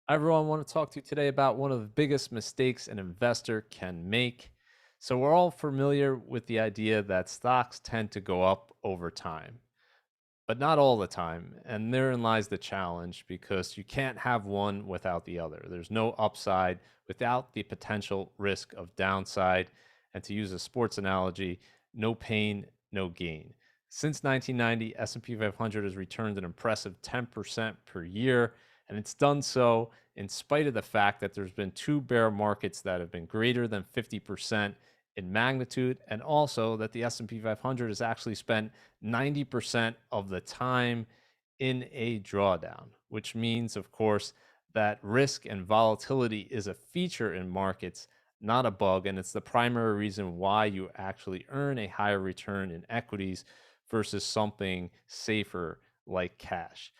Hi, everyone. I want to talk to you today about one of the biggest mistakes an investor can make. So, we're all familiar with the idea that stocks tend to go up over time, but not all the time. And therein lies the challenge because you can't have one without the other. There's no upside without the potential risk of downside. And to use a sports analogy, no pain, no gain. Since 1990, S&P 500 has returned an impressive 10% per year, and it's done so in spite of the fact that there's been two bear markets that have been greater than 50% in magnitude, and also that the S&P 500 has actually spent 90% of the time in a drawdown, which means, of course, that risk and volatility is a feature in markets, not a bug. And it's the primary reason why you actually earn a higher return in equities versus something safer like cash.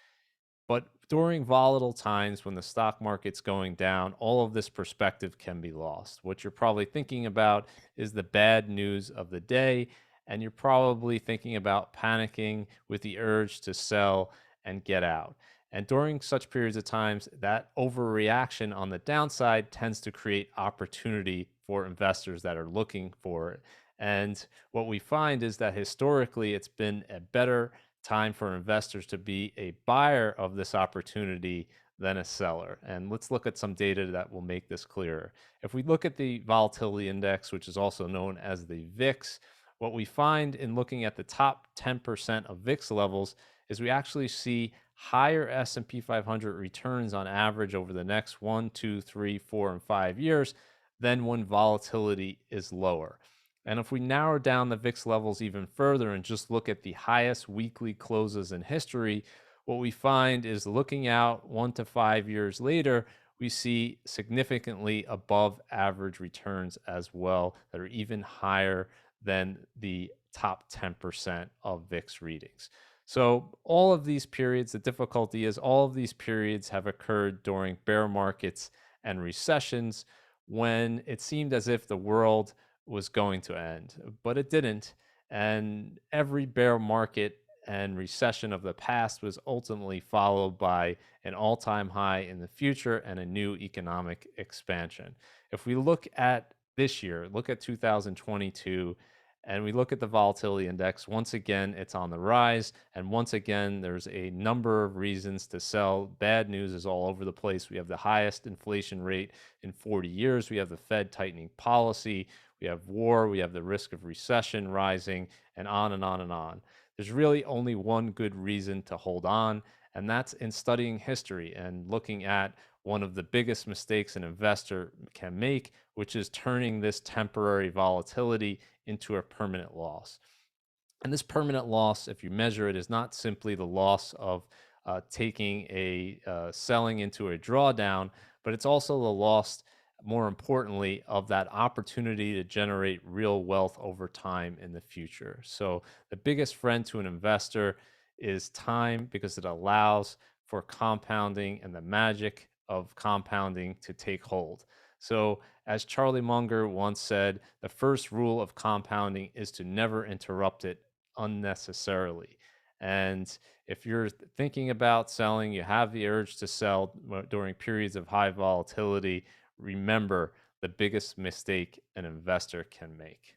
But during volatile times when the stock market's going down, all of this perspective can be lost. What you're probably thinking about is the bad news of the day, and you're probably thinking about panicking with the urge to sell and get out. And during such periods of times, that overreaction on the downside tends to create opportunity for investors that are looking for it. And what we find is that historically, it's been a better time for investors to be a buyer of this opportunity than a seller. And let's look at some data that will make this clearer. If we look at the volatility index, which is also known as the VIX, what we find in looking at the top 10% of VIX levels is we actually see higher S&P 500 returns on average over the next 1, 2, 3, 4, and 5 years than when volatility is lower. And if we narrow down the VIX levels even further and just look at the highest weekly closes in history, what we find is looking out 1 to 5 years later, we see significantly above average returns as well that are even higher than the top 10% of VIX readings. So, all of these periods, the difficulty is all of these periods have occurred during bear markets and recessions when it seemed as if the world was going to end, but it didn't. And every bear market and recession of the past was ultimately followed by an all time high in the future and a new economic expansion. If we look at this year, look at 2022, and we look at the volatility index, once again, it's on the rise. And once again, there's a number of reasons to sell. Bad news is all over the place. We have the highest inflation rate in 40 years. We have the Fed tightening policy. We have war, we have the risk of recession rising, and on and on and on. There's really only one good reason to hold on, and that's in studying history and looking at one of the biggest mistakes an investor can make, which is turning this temporary volatility into a permanent loss. And this permanent loss, if you measure it, is not simply the loss of taking a selling into a drawdown, but it's also the loss, more importantly, of that opportunity to generate real wealth over time in the future. So the biggest friend to an investor is time because it allows for compounding and the magic of compounding to take hold. So, as Charlie Munger once said, the first rule of compounding is to never interrupt it unnecessarily. And if you're thinking about selling, you have the urge to sell during periods of high volatility, remember the biggest mistake an investor can make.